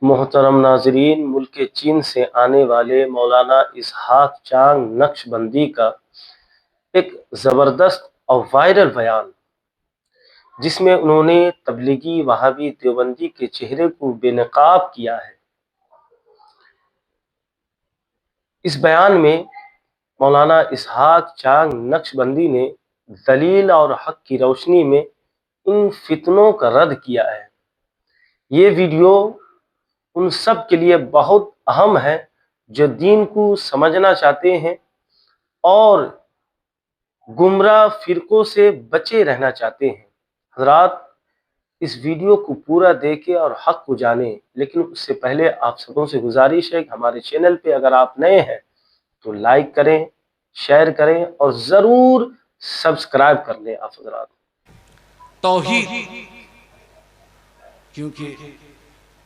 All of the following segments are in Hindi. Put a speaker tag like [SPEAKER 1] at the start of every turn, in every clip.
[SPEAKER 1] मोहतरम नाजरीन, मुल्क चीन से आने वाले मौलाना इसहाक चांग नक्शबंदी का एक ज़बरदस्त और वायरल बयान, जिसमें उन्होंने तबलीगी वहाबी देवबंदी के चेहरे को बेनकाब किया है। इस बयान में मौलाना इसहाक चांग नक्शबंदी ने दलील और हक की रोशनी में इन फितनों का रद्द किया है। ये वीडियो उन सब के लिए बहुत अहम है जो दीन को समझना चाहते हैं और गुमराह फिरकों से बचे रहना चाहते हैं। हजरात, इस वीडियो को पूरा देखें और हक को जानें, लेकिन उससे पहले आप सबों से गुजारिश है कि हमारे चैनल पे अगर आप नए हैं तो लाइक करें, शेयर करें और ज़रूर सब्सक्राइब कर लें। आप हजरात,
[SPEAKER 2] तौहीद, क्योंकि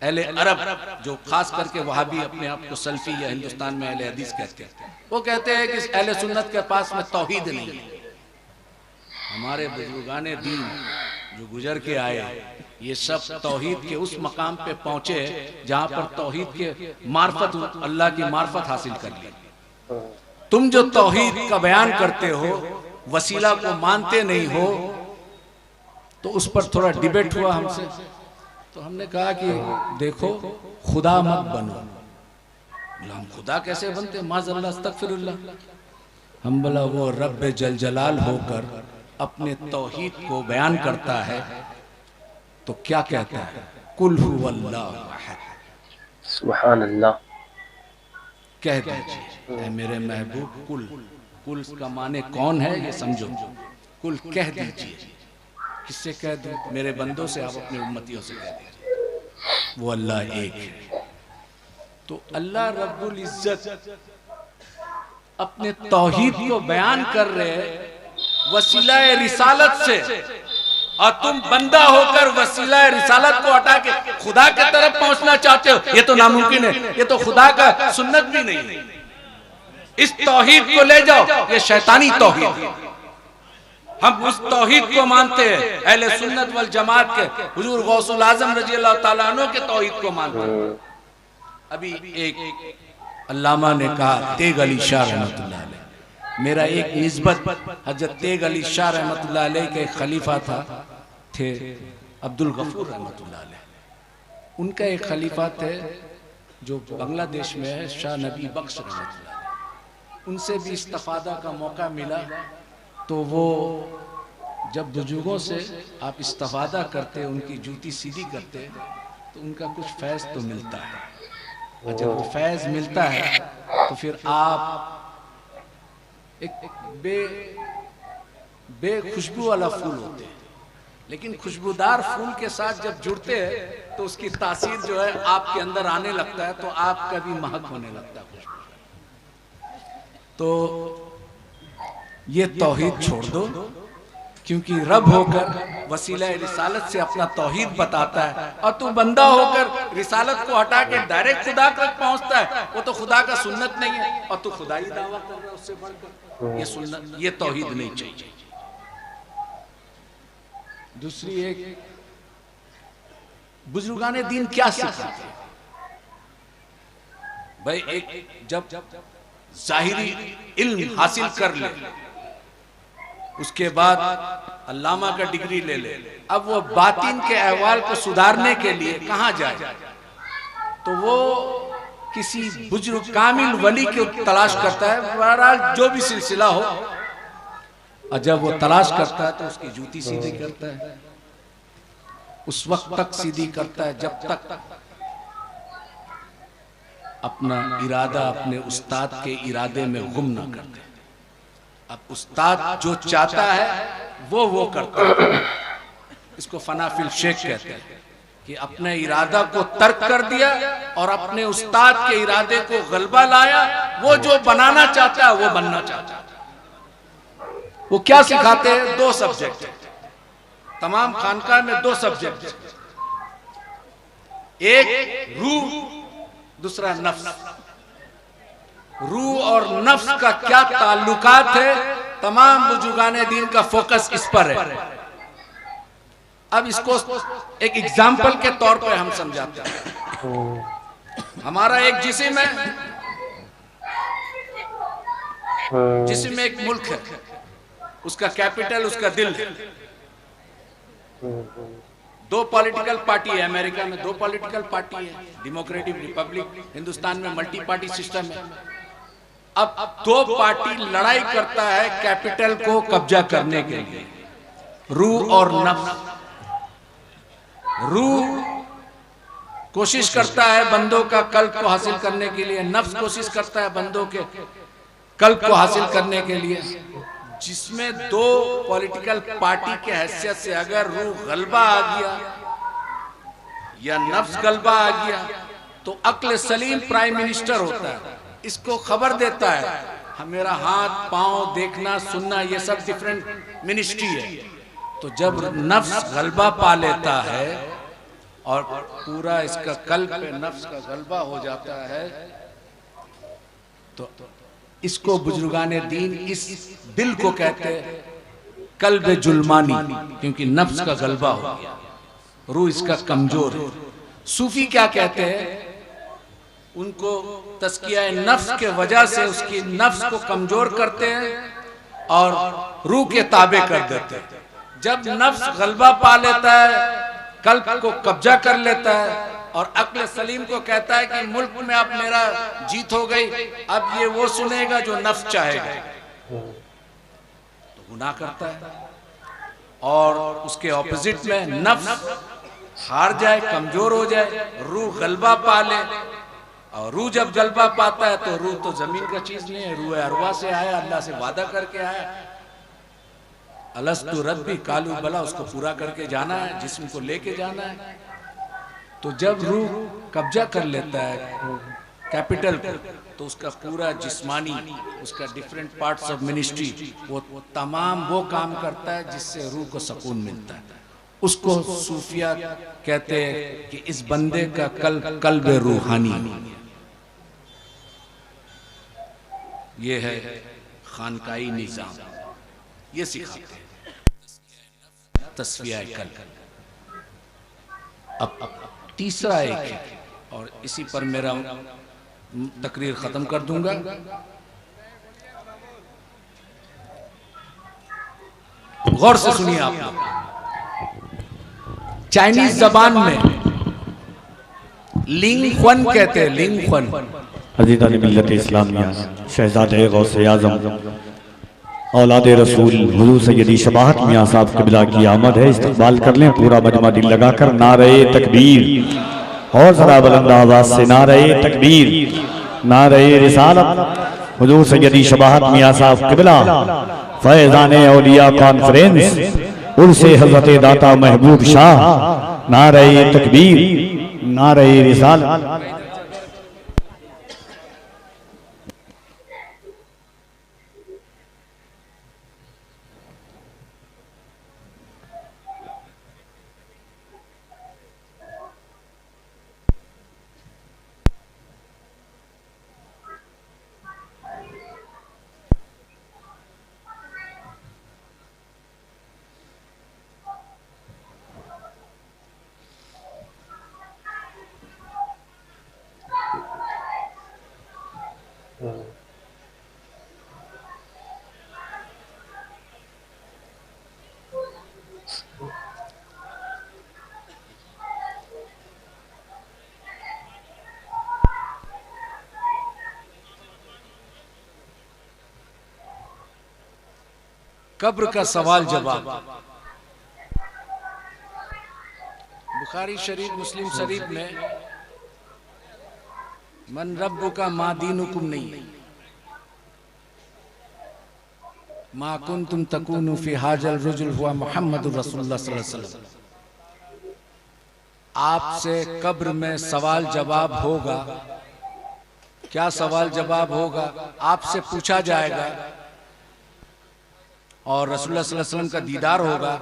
[SPEAKER 2] अहले अरब जो खास करके वहाबी अपने आप को सल्फी या हिंदुस्तान में अहले हदीस कहते हैं, वो कहते हैं कि अहले सुन्नत के पास में तौहीद नहीं है। हमारे बुजुर्गाने दीन जो गुजर के आए, ये सब तौहीद के उस मकाम पे पहुंचे जहां पर तौहीद के मार्फत, अल्लाह की मार्फत हासिल कर ली। तुम जो तौहीद का बयान करते हो, वसीला को मानते नहीं हो, तो उस पर थोड़ा डिबेट हुआ हमसे। तो हमने कहा कि देखो, खुदा मत बनो। हम खुदा कैसे बनते? माज़अल्लाह, अस्तगफिरुल्लाह। हम बोला वो रब्बे जल जलाल होकर अपने तौहीद को बयान करता है तो क्या कहता है? कुल हुवल्लाहु अहद,
[SPEAKER 1] सुभान अल्लाह।
[SPEAKER 2] कह दीजिए ऐ मेरे महबूब, कुल। कुल का माने कौन है ये समझो। कुल कह दीजिए। किससे कह दूं? मेरे बंदों से, आप अपने उम्मतियों से कह दीजिए वो अल्लाह एक है। तो अल्लाह रब्बुल इज्जत अपने तौहीद को बयान कर रहे वसीला रिसालत से, और तुम बंदा होकर वसीला रिसालत को हटा के खुदा की तरफ पहुंचना चाहते हो। ये तो नामुमकिन है, ये तो खुदा का सुन्नत भी नहीं है। इस तौहीद को ले जाओ, ये शैतानी तौहीद है। हम उस तौहीद को मानते हैं, अहले सुन्नत वल जमात के हुजूर गौसुल आजम रजी अल्लाह ताला अन्हु के तौहीद को मानते हैं। अभी एक अल्लामा ने कहा, तेग अली शाह रहमतुल्लाह अलैह, मेरा एक निस्बत हजरत तेग अली शाह रहमतुल्लाह अलैह के खलीफा थे अब्दुल गफूर रहमतुल्लाह अलैह। उनका एक खलीफा थे जो बांग्लादेश में है, शाह नबी बख्श रहमतुल्लाह अलैह। उनसे भी इस्तिफादा का मौका मिला। तो वो जब बुजुर्गों से आप इस्तिफादा करते, उनकी जूती सीधी करते, तो उनका कुछ फैज़ तो मिलता है। और जब वो फैज़ मिलता है तो फिर आप एक बेखुशबू वाला फूल होते हैं, लेकिन खुशबूदार फूल के साथ जब जुड़ते हैं तो उसकी तासीर जो है आपके अंदर आने लगता है, तो आपका भी महक होने लगता है खुशबू। तो ये तौहीद छोड़ दो, क्योंकि रब होकर वसीला रिसालत से अपना तौहीद बताता है, और तू बंदा होकर रिसालत को हटा के डायरेक्ट खुदा तक पहुंचता है। वो तो खुदा का सुन्नत नहीं है, और तू खुदा ही दावा कर रहा है उससे बढ़कर। ये सुन्नत, ये तौहीद नहीं चाहिए। दूसरी एक, बुजुर्गाने दीन क्या सिखाते भाई? एक जब जाहिरी इल्म हासिल कर ले, उसके बाद अल्लामा का डिग्री ले ले, अब वो बातिन के अहवाल को सुधारने के लिए कहाँ जाए? तो वो किसी बुजुर्ग कामिल वली की तलाश करता है। बहरहाल जो भी सिलसिला हो, और जब वो तलाश करता है तो उसकी जूती सीधी करता है। उस वक्त तक सीधी करता है जब तक अपना इरादा अपने उस्ताद के इरादे में गुम ना कर दे। अब उस्ताद जो चाहता है वो करता है। इसको फनाफिल शेख कहते हैं कि अपने इरादा को तर्क कर दिया और अपने उस्ताद के इरादे को गलबा लाया। वो जो बनाना चाहता है वो बनना चाहता है। वो क्या सिखाते हैं? 2 सब्जेक्ट, तमाम खानका में 2 सब्जेक्ट, एक रूह, दूसरा नफ्स। रूह और नफ्स का क्या ताल्लुकात है, तमाम बुजुर्गाने दीन का फोकस इस पर है। अब इसको एक एग्जाम्पल के तौर पर हम समझाते हैं। हमारा एक जिस्म है, जिस्म में एक मुल्क है, उसका कैपिटल उसका दिल है। दो पॉलिटिकल पार्टी है अमेरिका में, दो पॉलिटिकल पार्टी है, डेमोक्रेटिक रिपब्लिक। हिंदुस्तान में मल्टी पार्टी सिस्टम है। अब दो पार्टी लड़ाई करता है कैपिटल को कब्जा करने के लिए, रूह और नफ्स। रूह कोशिश करता है बंदों का कल्ब को हासिल करने के लिए, नफ्स कोशिश करता है बंदों के कल्ब को हासिल करने के लिए। जिसमें दो पॉलिटिकल पार्टी के हैसियत से अगर रूह गलबा आ गया या नफ्स गलबा आ गया तो अक्ल सलीम प्राइम मिनिस्टर होता है, इसको खबर देता है मेरा हाथ पांव देखना सुनना ये सब डिफरेंट मिनिस्ट्री है। तो जब नफ्स गलबा पा लेता है और पूरा इसका कल्ब पे नफ्स का गलबा हो जाता है तो इसको बुजुर्गाने दीन इस दिल को कहते हैं कल्ब जुल्मानी, क्योंकि नफ्स का गलबा हो गया, रूह इसका कमजोर है। सूफी क्या कहते हैं, उनको तस्किया नफ्स के वजह से उसकी नफ्स को कमजोर करते हैं और रूह के ताबे कर देते हैं। जब नफ्स गलबा पा लेता है, कल्ब को कब्जा कर लेता है और अक्ल सलीम को कहता है कि मुल्क में अब मेरा जीत हो गई, अब ये वो सुनेगा जो नफ्स चाहेगा, तो गुनाह करता है। और उसके ऑपोजिट में नफ्स हार जाए, कमजोर हो जाए, रूह गलबा पा ले। और रूह जब गलबा पाता है तो रूह तो जमीन का चीज नहीं है, रूह अरवा से आया, अल्लाह से वादा करके आया, अलस्तु रब्बी कालू बला, उसको पूरा करके जाना है, जिस्म को लेके जाना है। तो जब रूह कब्जा कर लेता है कैपिटल को तो उसका पूरा जिस्मानी, उसका डिफरेंट पार्ट्स ऑफ मिनिस्ट्री, वो तमाम वो काम करता है जिससे रूह को सुकून मिलता है। उसको सूफिया कहते हैं कि इस बंदे का कल्ब रूहानी, ये है खानकाई निजाम, ये सिखाते हैं तस्फिया कल्ब। अब तीसरा एक है और इसी पर मेरा तकरीर खत्म कर दूंगा। गौर से सुनिए आप लोग। चाइनीज जबान में लिंगफन कहते हैं, लिंगफन।
[SPEAKER 3] अज़ीज़ान मिल्लत इस्लामिया, शहज़ादे गौसे आज़म, औलाद रसूल हुज़ूर सैयदी शबाहत मियां साहब क़िबला की आमद है। इस्तक़बाल कर लें पूरा मजमा दिल लगाकर। नारे तकबीर, और ज़रा बुलंद आवाज़ से नारे तकबीर, नारे रिसालत। हुज़ूर सैयदी शबाहत मियां साहब क़िबला फैज़ाने औलिया कॉन्फ्रेंस उर्से हज़रत दाता महबूब शाह। नारे तकबीर, नारे रिसालत।
[SPEAKER 2] कब्र का सवाल जवाब। बुखारी शरीफ, मुस्लिम शरीफ में मन रब्बु का मा दीनुकुम नहीं, मा कुंतुम तकूनु फी हाजल रजुल हुआ मुहम्मदुर रसूलुल्लाह सल्लल्लाहु अलैहि वसल्लम। आपसे कब्र में सवाल जवाब होगा। क्या सवाल जवाब होगा? आपसे पूछा जाएगा और रसूलुल्लाह सल्लल्लाहु अलैहि वसल्लम का दीदार होगा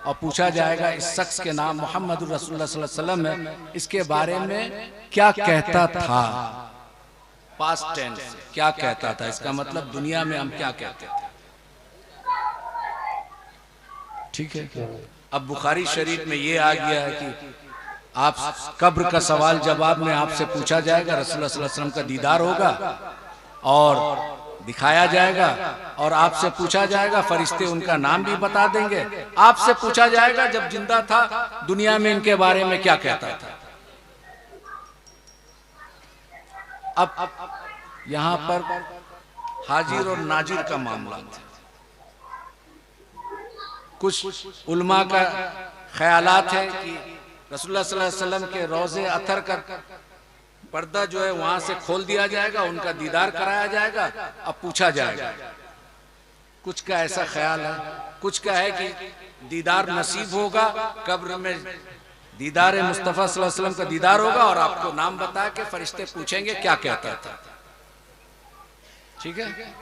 [SPEAKER 2] और पूछा जाएगा इस शख्स के नाम मुहम्मदुर रसूलुल्लाह सल्लल्लाहु अलैहि वसल्लम है, इसके बारे में क्या कहता था, पास्ट टेंस क्या कहता था, इसका मतलब दुनिया में हम क्या कहते थे। ठीक है। अब बुखारी शरीफ में ये आ गया है कि आप कब्र का सवाल जवाब में आपसे पूछा जाएगा, रसूलुल्लाह सल्लल्लाहु अलैहि वसल्लम का दीदार होगा और दिखाया जाएगा, और आपसे पूछा जाएगा, फरिश्ते उनका नाम भी बता देंगे। आपसे पूछा जाएगा जब जिंदा था दुनिया में इनके बारे में क्या कहता था। अब यहां पर हाजिर और नाजिर का मामला था। कुछ उलमा का ख्यालात है कि रसूलुल्लाह सल्लल्लाहु अलैहि वसल्लम के रोज़े अतर का पर्दा जो है वहां से खोल दिया जाएगा, उनका दीदार कराया जाएगा, अब पूछा जाएगा। कुछ का ऐसा ख्याल है, कुछ का है कि दीदार नसीब होगा, कब्र में दीदार मुस्तफ़ा सल्लल्लाहु अलैहि वसल्लम का दीदार होगा और आपको नाम बता के फरिश्ते पूछेंगे क्या कहता था। ठीक है।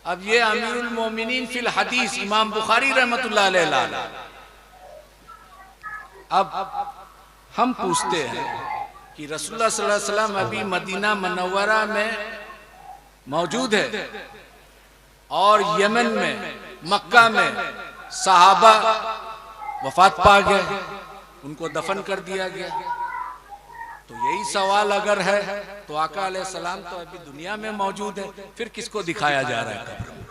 [SPEAKER 2] अब ये अमीरुल मोमिनीन फिल हदीस इमाम बुखारी रहमतुल्लाह अलैह, अब हम पूछते हैं कि रसूलुल्लाह सल्लल्लाहु अलैहि वसल्लम अभी मदीना मुनव्वरा में मौजूद है और यमन में, मक्का में सहाबा वफात पा गए, उनको दफन कर दिया गया। तो यही सवाल अगर है तो आका अलैहिस्सलाम तो अभी दुनिया में मौजूद है, फिर किसको दिखाया जा रहा है कब्र में?